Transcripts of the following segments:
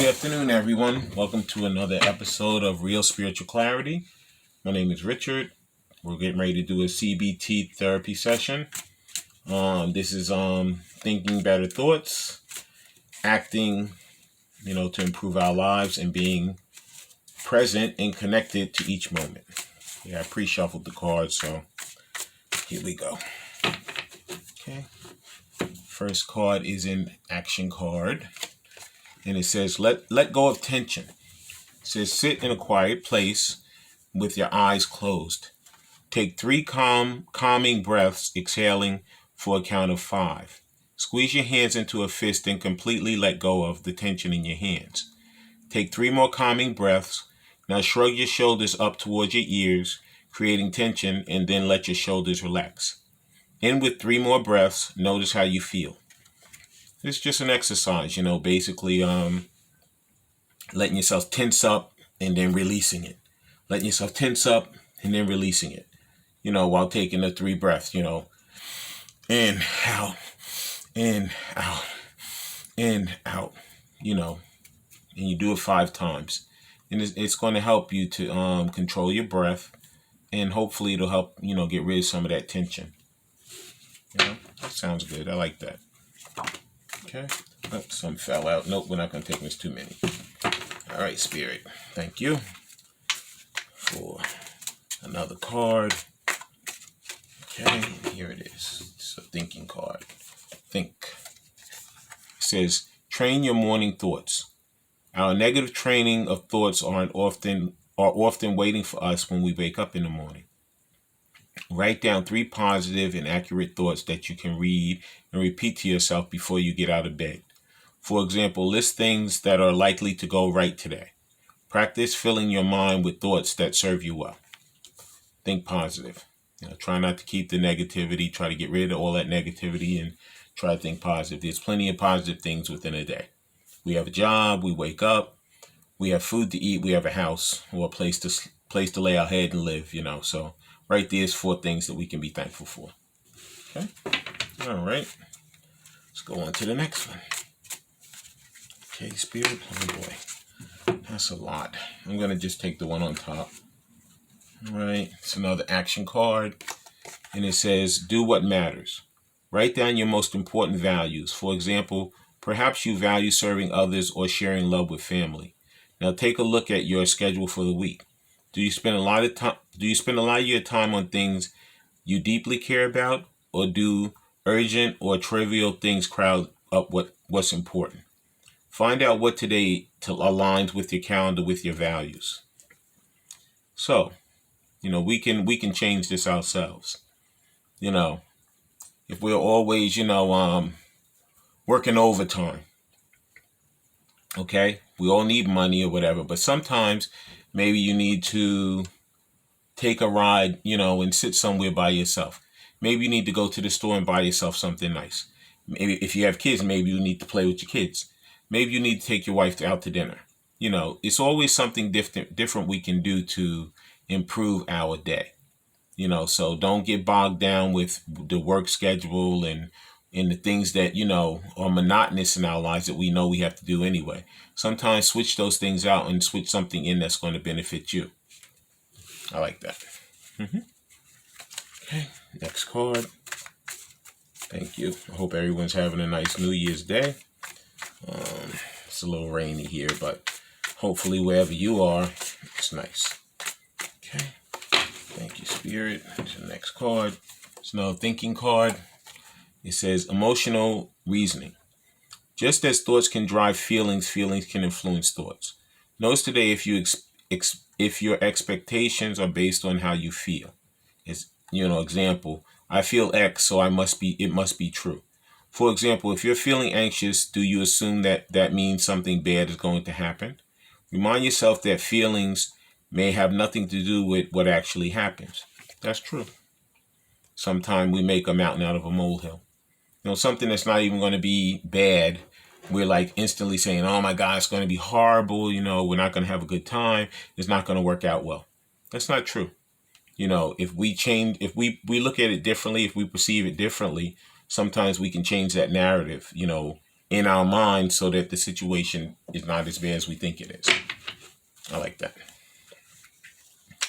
Good afternoon, everyone. Welcome to another episode of Real Spiritual Clarity. My name is Richard. We're getting ready to do a CBT therapy session. This is thinking better thoughts, acting, to improve our lives, and being present and connected to each moment. Yeah, I pre-shuffled the cards, so here we go. Okay. First card is an action card. And it says, let go of tension. It says, sit in a quiet place with your eyes closed. Take 3 calming breaths, exhaling for a count of 5. Squeeze your hands into a fist and completely let go of the tension in your hands. Take 3 more calming breaths. Now shrug your shoulders up towards your ears, creating tension, and then let your shoulders relax. End with 3 more breaths. Notice how you feel. It's just an exercise, basically letting yourself tense up and then releasing it. Letting yourself tense up and then releasing it, while taking the 3 breaths, in, out, in, out, in, out, and you do it 5 times. And it's going to help you to control your breath, and hopefully it'll help, get rid of some of that tension. That sounds good. I like that. Okay. Oh, some fell out. Nope, we're not going to take this too many. All right, Spirit. Thank you for another card. Okay, here it is. It's a thinking card. Think. It says, train your morning thoughts. Our negative training of thoughts are often waiting for us when we wake up in the morning. Write down 3 positive and accurate thoughts that you can read and repeat to yourself before you get out of bed. For example, list things that are likely to go right today. Practice filling your mind with thoughts that serve you well. Think positive. Try not to keep the negativity. Try to get rid of all that negativity and try to think positive. There's plenty of positive things within a day. We have a job. We wake up. We have food to eat. We have a house or a place to lay our head and live. So right there's 4 things that we can be thankful for. Okay. All right. Let's go on to the next one. Okay, Spirit. Oh boy. That's a lot. I'm going to just take the one on top. All right. It's another action card. And it says, do what matters. Write down your most important values. For example, perhaps you value serving others or sharing love with family. Now take a look at your schedule for the week. Do you spend a lot of your time on things you deeply care about, or do urgent or trivial things crowd up what's important? Find out what today aligns with your calendar, with your values. So, we can change this ourselves. If we're always, working overtime, okay, we all need money or whatever, but sometimes maybe you need to take a ride, and sit somewhere by yourself. Maybe you need to go to the store and buy yourself something nice. Maybe if you have kids, maybe you need to play with your kids. Maybe you need to take your wife out to dinner. It's always something different we can do to improve our day. So don't get bogged down with the work schedule and the things that, are monotonous in our lives that we know we have to do anyway. Sometimes switch those things out and switch something in that's going to benefit you. I like that. Okay, next card. Thank you. I hope everyone's having a nice New Year's Day. It's a little rainy here, but hopefully wherever you are, it's nice. Okay. Thank you, Spirit. The next card. It's another thinking card. It says emotional reasoning. Just as thoughts can drive feelings, feelings can influence thoughts. Notice today if your expectations are based on how you feel. It's, example, I feel X, so it must be true. For example, if you're feeling anxious, do you assume that means something bad is going to happen? Remind yourself that feelings may have nothing to do with what actually happens. That's true. Sometimes we make a mountain out of a molehill. Something that's not even going to be bad, we're like instantly saying, oh my God, it's going to be horrible. We're not going to have a good time. It's not going to work out well. That's not true. If we look at it differently, if we perceive it differently, sometimes we can change that narrative, in our mind so that the situation is not as bad as we think it is. I like that.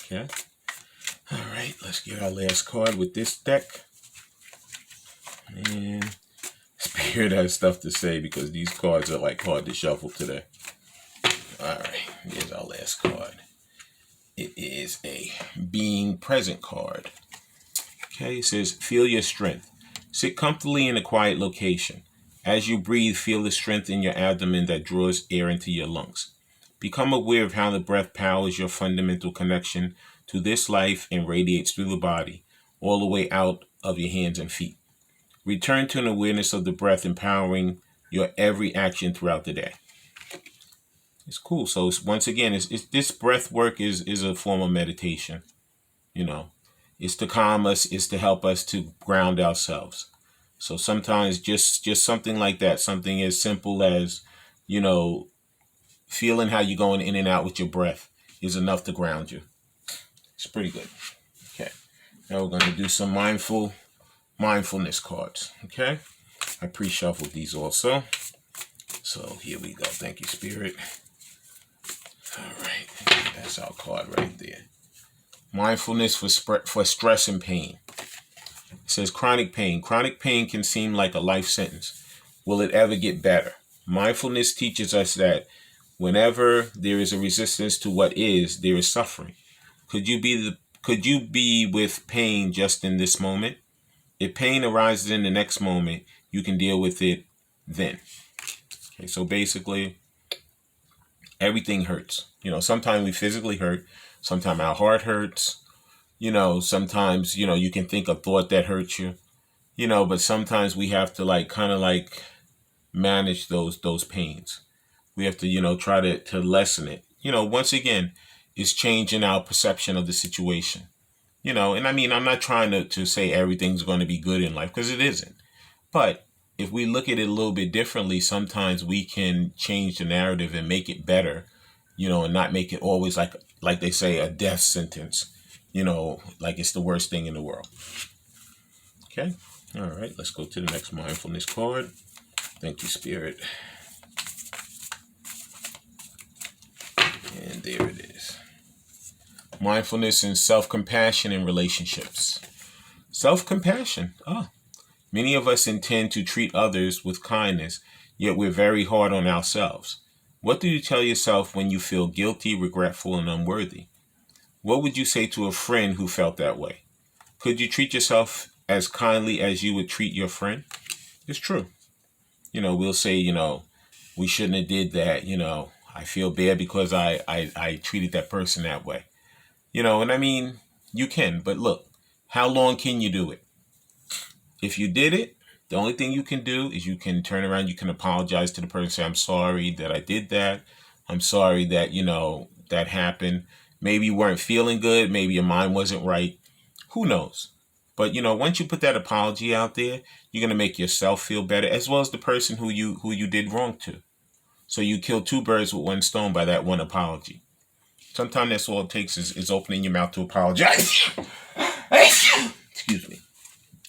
Okay. All right, let's get our last card with this deck. And Spirit has stuff to say because these cards are like hard to shuffle today. All right, here's our last card. It is a being present card. Okay, it says, feel your strength. Sit comfortably in a quiet location. As you breathe, feel the strength in your abdomen that draws air into your lungs. Become aware of how the breath powers your fundamental connection to this life and radiates through the body, all the way out of your hands and feet. Return to an awareness of the breath empowering your every action throughout the day. It's cool. So once again, it's this breath work is a form of meditation. You know, it's to calm us, it's to help us to ground ourselves. So sometimes just something like that, something as simple as, you know, feeling how you're going in and out with your breath is enough to ground you. It's pretty good. Okay. Now we're going to do some mindfulness cards. Okay. I pre-shuffled these also. So here we go. Thank you, Spirit. All right. That's our card right there. Mindfulness for stress and pain. It says chronic pain. Chronic pain can seem like a life sentence. Will it ever get better? Mindfulness teaches us that whenever there is a resistance to what is, there is suffering. Could you be with pain just in this moment? If pain arises in the next moment, you can deal with it then. Okay, so basically, everything hurts. You know, sometimes we physically hurt. Sometimes our heart hurts. You know, sometimes, you know, you can think a thought that hurts you. You know, but sometimes we have to kind of manage those pains. We have to, you know, try to lessen it. You know, once again, it's changing our perception of the situation. You know, and I mean, I'm not trying to say everything's going to be good in life because it isn't. But if we look at it a little bit differently, sometimes we can change the narrative and make it better, you know, and not make it always like they say, a death sentence, you know, like it's the worst thing in the world. Okay. All right. Let's go to the next mindfulness card. Thank you, Spirit. And there it is. Mindfulness and self-compassion in relationships. Self-compassion. Many of us intend to treat others with kindness, yet we're very hard on ourselves. What do you tell yourself when you feel guilty, regretful, and unworthy? What would you say to a friend who felt that way? Could you treat yourself as kindly as you would treat your friend? It's true. You know, we'll say, you know, we shouldn't have did that. You know, I feel bad because I treated that person that way. You know, and I mean, you can, but look, how long can you do it? If you did it, the only thing you can do is you can turn around, you can apologize to the person, say, I'm sorry that I did that. I'm sorry that, you know, that happened. Maybe you weren't feeling good. Maybe your mind wasn't right. Who knows? But, you know, once you put that apology out there, you're going to make yourself feel better as well as the person who you did wrong to. So you kill two birds with one stone by that one apology. Sometimes that's all it takes is opening your mouth to apologize. Excuse me.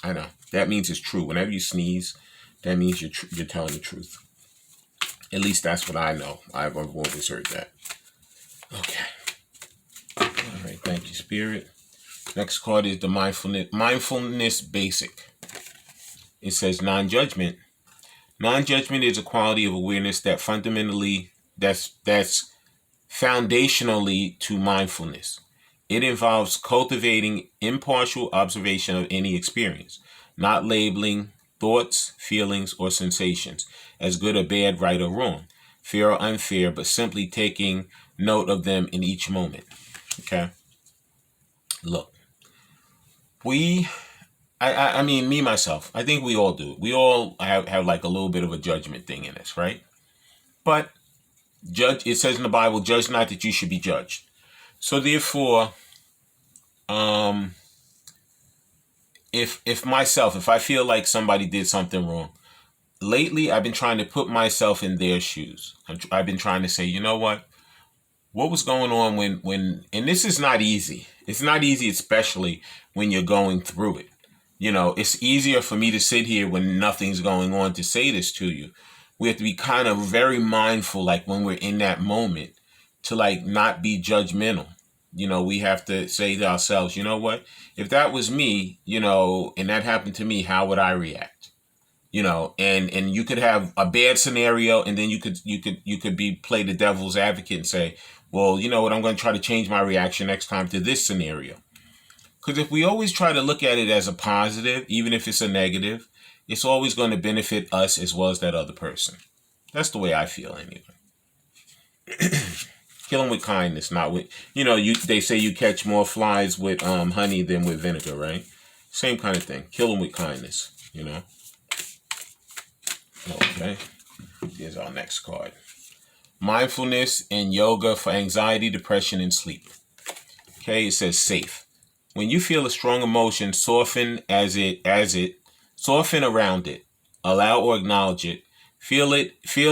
I know. That means it's true. Whenever you sneeze, that means you're telling the truth. At least that's what I know. I've always heard that. Okay. All right. Thank you, Spirit. Next card is the mindfulness basic. It says non-judgment. Non-judgment is a quality of awareness that's foundationally to mindfulness. It involves cultivating impartial observation of any experience, not labeling thoughts, feelings, or sensations as good or bad, right or wrong, fair or unfair, but simply taking note of them in each moment. Okay? Look, I mean, me, myself, I think we all do. We all have like a little bit of a judgment thing in us, right? But it says in the Bible, judge not that you should be judged. So therefore, if I feel like somebody did something wrong, lately I've been trying to put myself in their shoes. I've been trying to say, you know what was going on when, and this is not easy. It's not easy, especially when you're going through it. You know, it's easier for me to sit here when nothing's going on to say this to you. we have to be kind of very mindful, like when we're in that moment, to like not be judgmental. We have to say to ourselves, you know what, if that was me, and that happened to me, how would I react? And you could have a bad scenario, and then you could be play the devil's advocate and say, well, you know what, I'm going to try to change my reaction next time to this scenario. Because if we always try to look at it as a positive, even if it's a negative, it's always going to benefit us as well as that other person. That's the way I feel anyway. Kill them with kindness, not with, they say you catch more flies with honey than with vinegar, right? Same kind of thing. Kill them with kindness, Okay. Here's our next card. Mindfulness and yoga for anxiety, depression, and sleep. Okay, it says safe. When you feel a strong emotion, soften soften around it. Allow or acknowledge it. Feel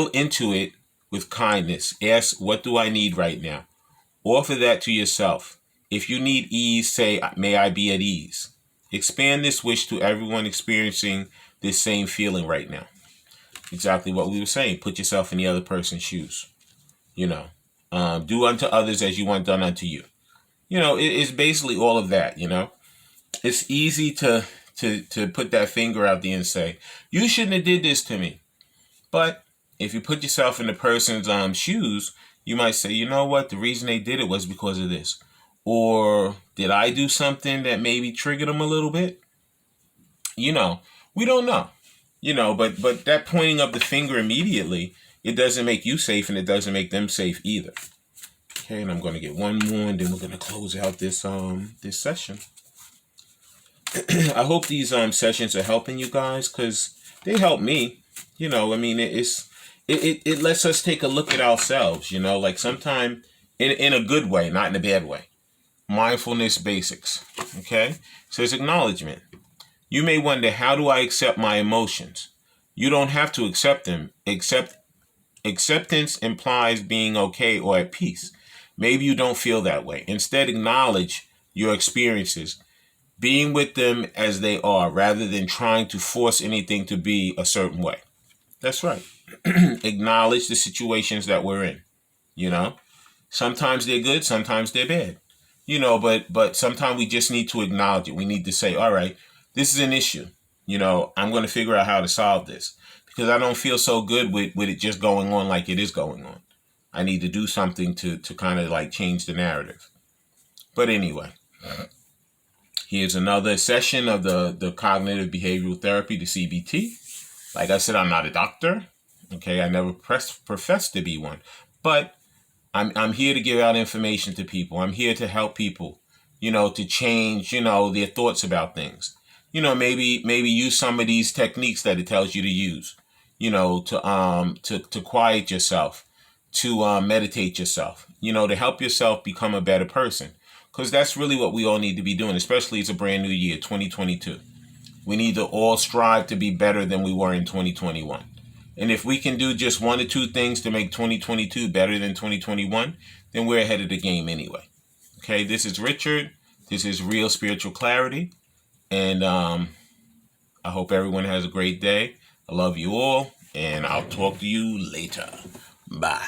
into it with kindness. Ask, what do I need right now? Offer that to yourself. If you need ease, say, may I be at ease. Expand this wish to everyone experiencing this same feeling right now. Exactly what we were saying. Put yourself in the other person's shoes. Do unto others as you want done unto you. It's basically all of that, It's easy to put that finger out there and say, you shouldn't have did this to me. But if you put yourself in the person's shoes, you might say, you know what, the reason they did it was because of this. Or did I do something that maybe triggered them a little bit? We don't know. But that pointing of the finger immediately, it doesn't make you safe, and it doesn't make them safe either. Okay, and I'm going to get one more, and then we're going to close out this session. I hope these sessions are helping you guys, because they help me. It lets us take a look at ourselves. Like sometime in a good way, not in a bad way. Mindfulness basics. Okay, so it's acknowledgement. You may wonder, how do I accept my emotions? You don't have to accept them. Acceptance implies being okay or at peace. Maybe you don't feel that way. Instead, acknowledge your experiences, being with them as they are, rather than trying to force anything to be a certain way. That's right. Acknowledge the situations that we're in. Sometimes they're good, sometimes they're bad. But sometimes we just need to acknowledge it. We need to say, all right, this is an issue. I'm going to figure out how to solve this, because I don't feel so good with it just going on like it is going on. I need to do something to kind of like change the narrative. But anyway, here's another session of the cognitive behavioral therapy, the CBT. Like I said, I'm not a doctor. Okay, I never professed to be one. But I'm here to give out information to people. I'm here to help people, to change, their thoughts about things. Maybe use some of these techniques that it tells you to use, to quiet yourself, to meditate yourself, to help yourself become a better person. Because that's really what we all need to be doing, especially it's a brand new year, 2022. We need to all strive to be better than we were in 2021. And if we can do just one or two things to make 2022 better than 2021, then we're ahead of the game anyway. Okay, this is Richard. This is Real Spiritual Clarity. And I hope everyone has a great day. I love you all, and I'll talk to you later. Bye.